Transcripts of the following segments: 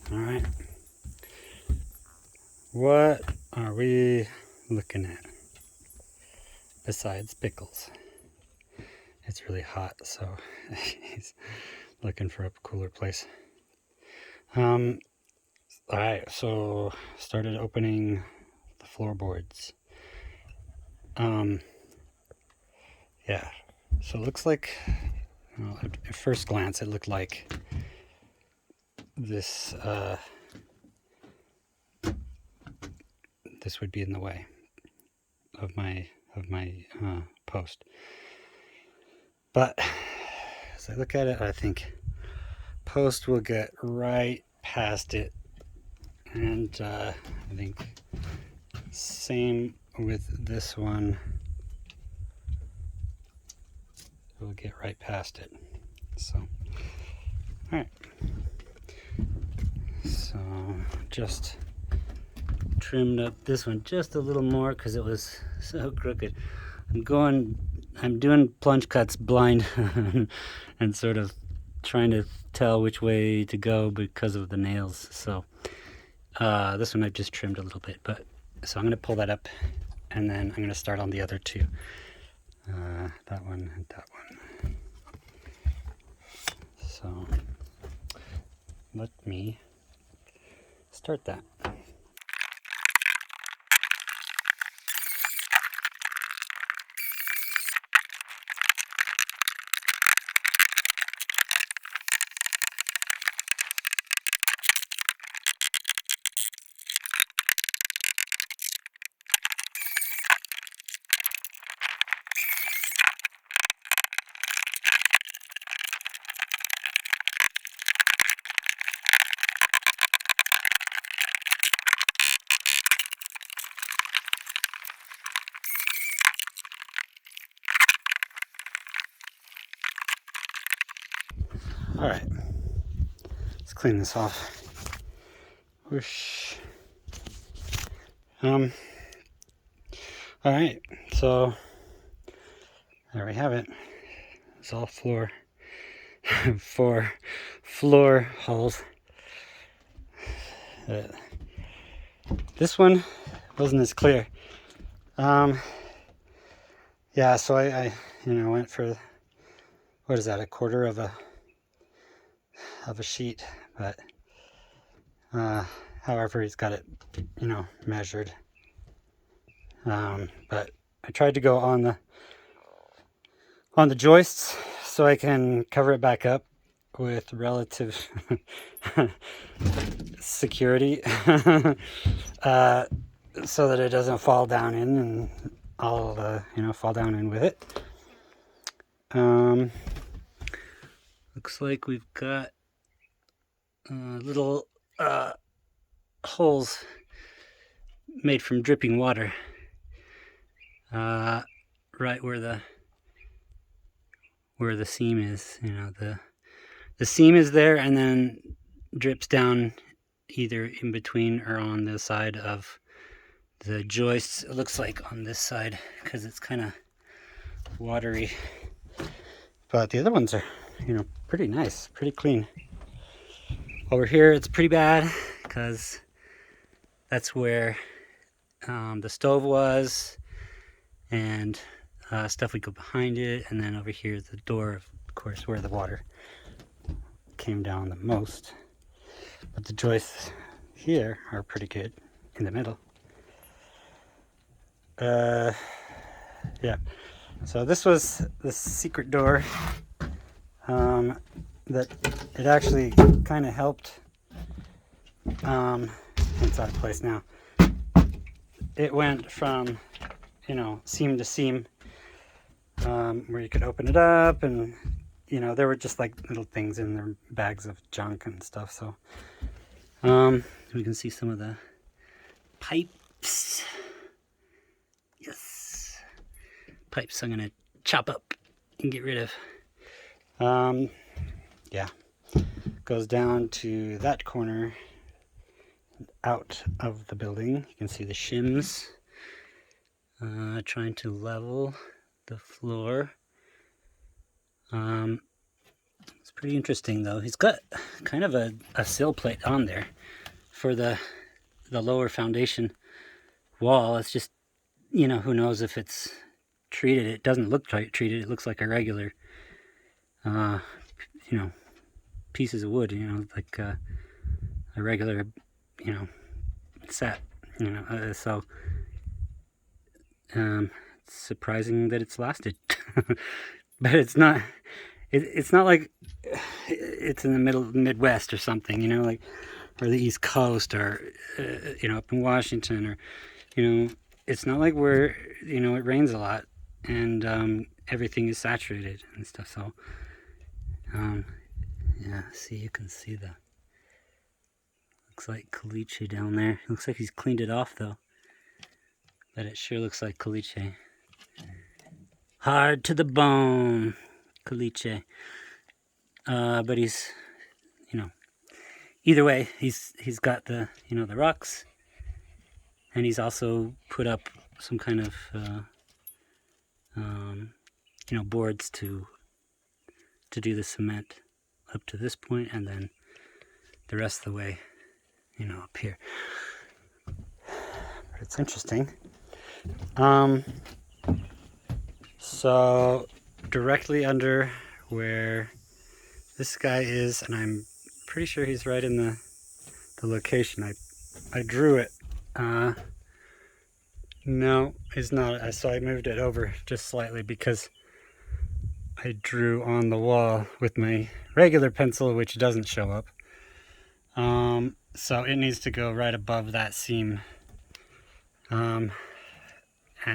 All right. What are we looking at besides pickles? It's really hot, so he's looking for a cooler place. All right, so started opening the floorboards. Yeah, so it looks like, well, at first glance, it looked like this this would be in the way of my post. But as I look at it, I think post will get right past it, and I think same with this one. We'll get right past it. So, all right. So just trimmed up this one just a little more because it was so crooked. I'm doing plunge cuts blind and sort of trying to tell which way to go because of the nails. So this one I've just trimmed a little bit, but so I'm going to pull that up and then I'm going to start on the other two. That one and that one. So let me start that. All right, let's clean this off. Whoosh. All right, so there we have it. It's all floor for floor holes. This one wasn't as clear. Yeah, so I went for, what is that, a quarter of a sheet, but however he's got it measured. But I tried to go on the joists so I can cover it back up with relative security so that it doesn't fall down in, and I'll fall down in with it. Looks like we've got little holes made from dripping water right where the seam is. The seam is there and then drips down either in between or on the side of the joists. It looks like on this side because it's kind of watery, but the other ones are pretty nice, pretty clean. Over here it's pretty bad because that's where the stove was, and stuff would go behind it, and then over here is the door, of course, where the water came down the most. But the joists here are pretty good in the middle. Yeah, so this was the secret door that it actually kind of helped. It's out of place now. It went from seam to seam, where you could open it up, and there were just like little things in there, bags of junk and stuff. So we can see some of the pipes. Yes, pipes I'm gonna chop up and get rid of. Yeah, goes down to that corner out of the building. You can see the shims trying to level the floor. It's pretty interesting though. He's got kind of a sill plate on there, for the lower foundation wall. It's just, you know, who knows if it's treated. It doesn't look treated. It looks like a regular, you know, pieces of wood, you know, like a regular, you know, set, you know, so it's surprising that it's lasted. But it's not like it's in the Midwest or something, you know, like, or the East Coast, or you know, up in Washington, or, you know, it's not like where, you know, it rains a lot and everything is saturated and stuff. So yeah, see, you can see the, looks like caliche down there. Looks like he's cleaned it off though, but it sure looks like caliche. Hard to the bone, caliche. But he's, you know, either way, he's got the, you know, the rocks, and he's also put up some kind of you know, boards to do the cement up to this point, and then the rest of the way, you know, up here. But it's interesting. So directly under where this guy is, and I'm pretty sure he's right in the location. I drew it. No, he's not. So I moved it over just slightly because I drew on the wall with my regular pencil, which doesn't show up. So it needs to go right above that seam. And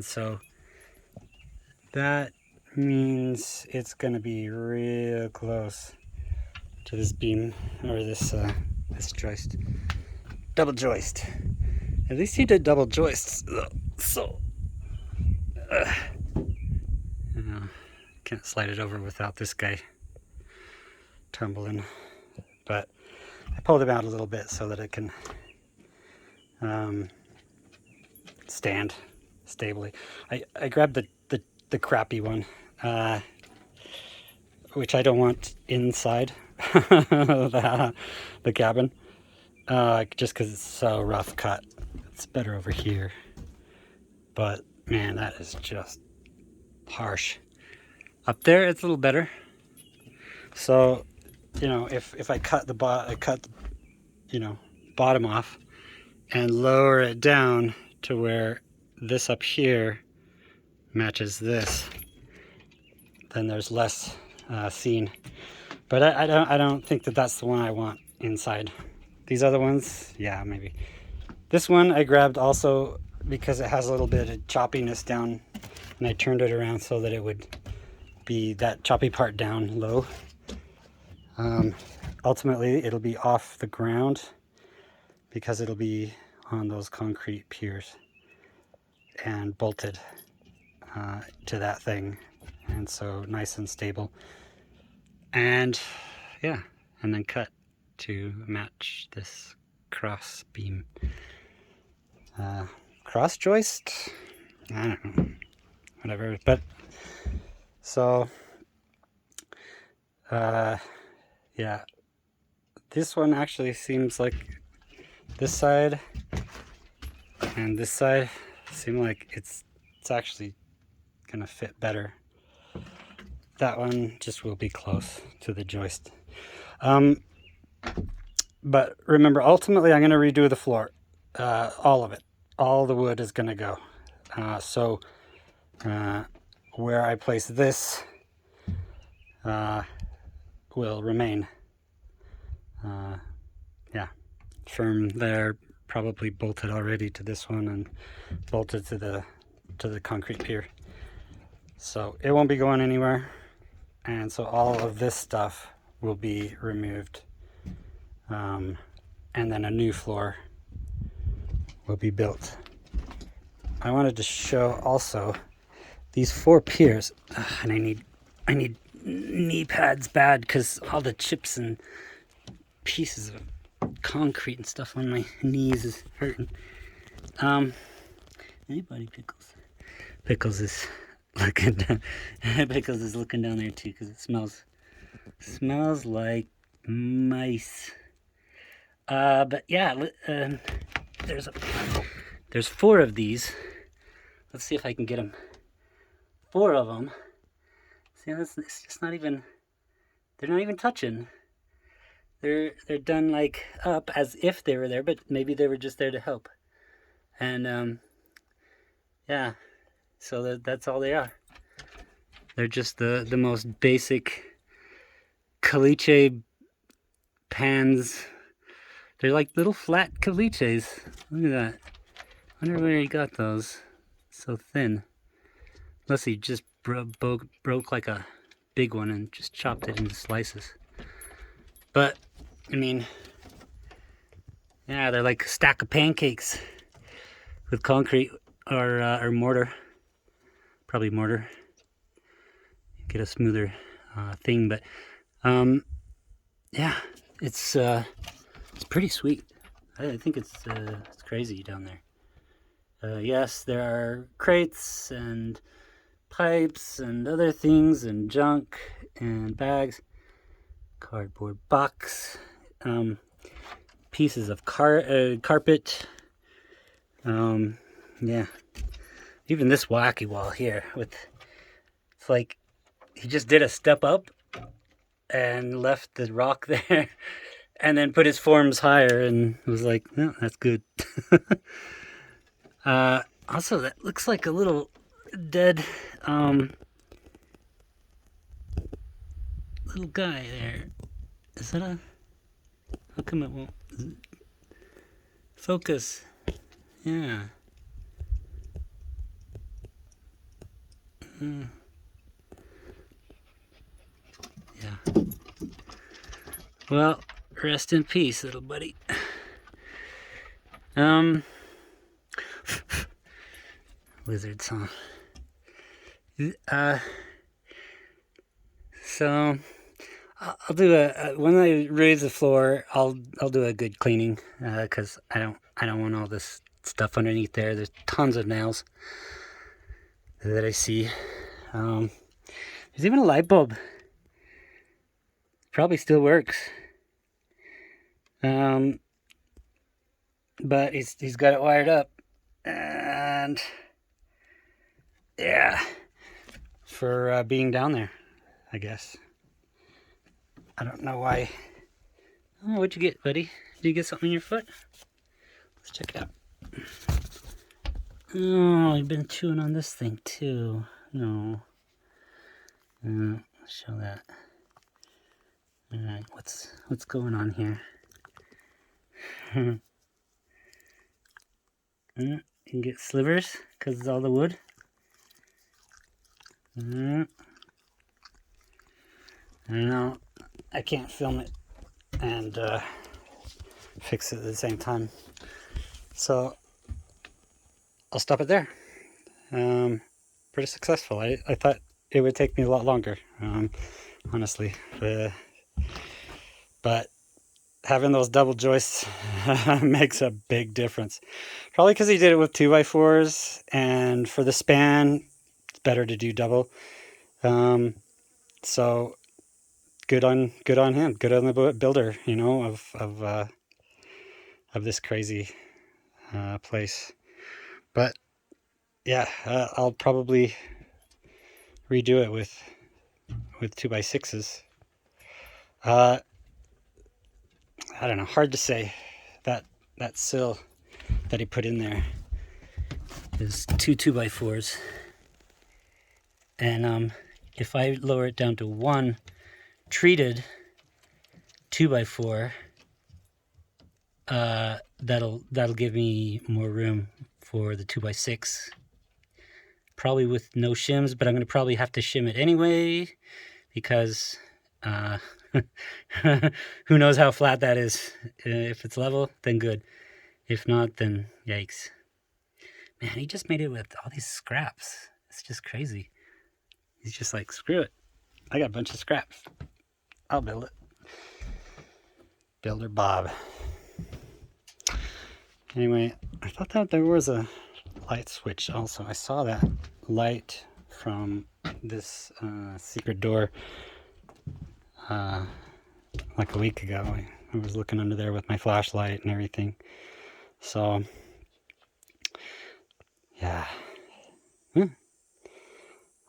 so that means it's going to be real close to this beam, or this joist, double joist. At least he did double joists. So you know, can't slide it over without this guy tumbling. But I pulled him out a little bit so that it can stand stably. I grabbed the crappy one, which I don't want inside the cabin, just because it's so rough cut. It's better over here. But man, that is just harsh. Up there, it's a little better. So, you know, if I cut you know, bottom off and lower it down to where this up here matches this, then there's less seen. But I don't think that that's the one I want inside. These other ones, yeah, maybe. This one I grabbed also because it has a little bit of choppiness down, and I turned it around so that it would be that choppy part down low. Ultimately, it'll be off the ground because it'll be on those concrete piers and bolted to that thing, and so nice and stable. And yeah, and then cut to match this cross beam. Cross joist? I don't know. Whatever. But so yeah, this one actually seems like this side and this side seem like it's actually gonna fit better. That one just will be close to the joist. But remember, ultimately I'm gonna redo the floor, all of it. All the wood is gonna go. So where I place this will remain. Yeah, firm there, probably bolted already to this one and bolted to the concrete pier. So it won't be going anywhere, and so all of this stuff will be removed, and then a new floor will be built. I wanted to show also these 4 piers, and I need knee pads bad because all the chips and pieces of concrete and stuff on my knees is hurting. Anybody Pickles is looking down. Pickles is looking down there too because it smells like mice. But yeah, there's 4 of these. Let's see if I can get them. 4 of them. See, it's just not even. They're not even touching. They're done like up as if they were there, but maybe they were just there to help. And yeah, so that's all they are. They're just the most basic caliche pans. They're like little flat caliches. Look at that. I wonder where he got those. So thin. Unless he just broke like a big one and just chopped it into slices. But, I mean, yeah, they're like a stack of pancakes with concrete or mortar. Probably mortar. Get a smoother thing, but yeah, it's pretty sweet. I think it's crazy down there. Yes, there are crates and pipes and other things and junk and bags, cardboard box, pieces of carpet. Yeah, even this wacky wall here with, it's like he just did a step up and left the rock there and then put his forms higher and was like, oh, that's good. Also, that looks like a little dead little guy there. Is that a... How come it won't... Focus. Yeah. Yeah. Well, rest in peace, little buddy. Lizards, huh? So I'll do when I raise the floor, I'll do a good cleaning, because I don't want all this stuff underneath there. There's tons of nails that I see. There's even a light bulb. Probably still works. But he's got it wired up, and yeah, for being down there, I guess. I don't know why. Oh, what'd you get, buddy? Did you get something in your foot? Let's check it out. Oh, you've been chewing on this thing too. No. Let's show that. All right, what's going on here? You can get slivers because it's all the wood. I don't know. I can't film it and fix it at the same time. So I'll stop it there. Pretty successful. I thought it would take me a lot longer, honestly. But having those double joists makes a big difference. Probably because he did it with 2x4s, and for the span, it's better to do double. So good on him. Good on the builder, you know, of this crazy place. But yeah, I'll probably redo it with 2x6s. I don't know, hard to say. That sill that he put in there is 2 2x4s, and if I lower it down to 1 treated 2x4, that'll give me more room for the 2x6. Probably with no shims, but I'm gonna probably have to shim it anyway because who knows how flat that is. If it's level, then good. If not, then yikes. Man, he just made it with all these scraps. It's just crazy. He's just like, screw it. I got a bunch of scraps. I'll build it. Builder Bob. Anyway, I thought that there was a light switch also. I saw that light from this secret door like a week ago. I was looking under there with my flashlight and everything. So, yeah.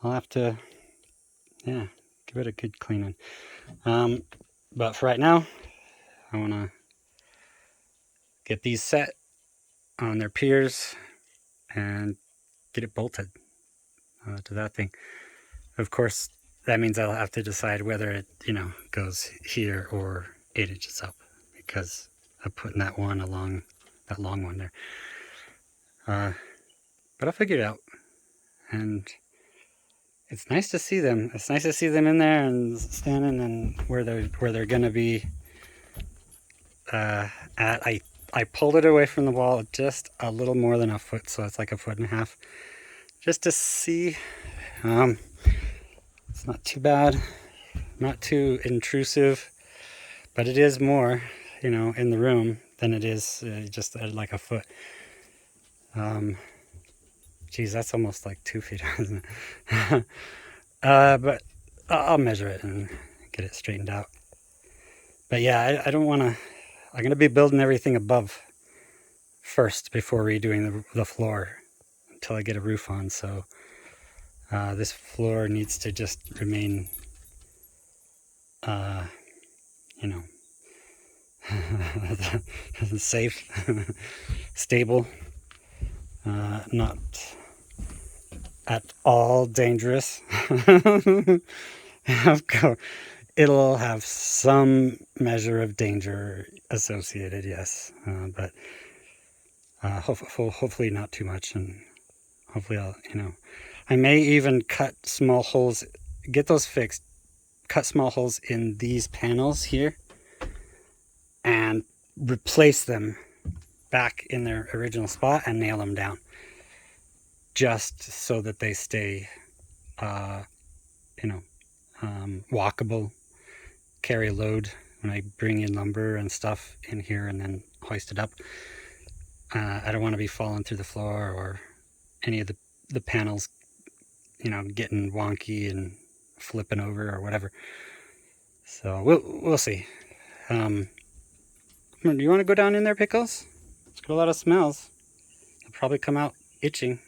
I'll have to, yeah, give it a good cleaning. But for right now, I want to get these set on their piers and get it bolted to that thing. Of course, that means I'll have to decide whether it, goes here or 8 inches up, because I'm putting that one along, that long one there. But I'll figure it out. And it's nice to see them. It's nice to see them in there and standing and where they're gonna be at. I pulled it away from the wall just a little more than a foot, so it's like 1.5 feet, just to see. It's not too bad, not too intrusive, but it is more, in the room than it is just like a foot. Geez, that's almost like 2 feet, isn't it? But I'll measure it and get it straightened out. But yeah, I don't want to. I'm going to be building everything above first before redoing the floor until I get a roof on. So this floor needs to just remain, safe, stable, not at all dangerous. Of course, it'll have some measure of danger associated, yes, but hopefully not too much, and hopefully I may even cut small holes, get those fixed, cut small holes in these panels here, and replace them back in their original spot and nail them down, just so that they stay, walkable, carry a load when I bring in lumber and stuff in here and then hoist it up. I don't want to be falling through the floor or any of the panels, getting wonky and flipping over or whatever. So we'll see. Do you want to go down in there, Pickles? It's got a lot of smells. You'll probably come out itching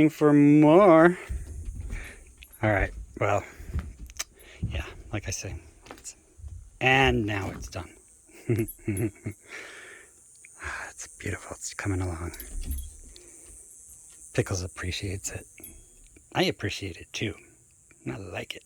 for more. All right, well, yeah, like I say, and now it's done. It's beautiful. It's coming along. Pickles appreciates it. I appreciate it too. I like it.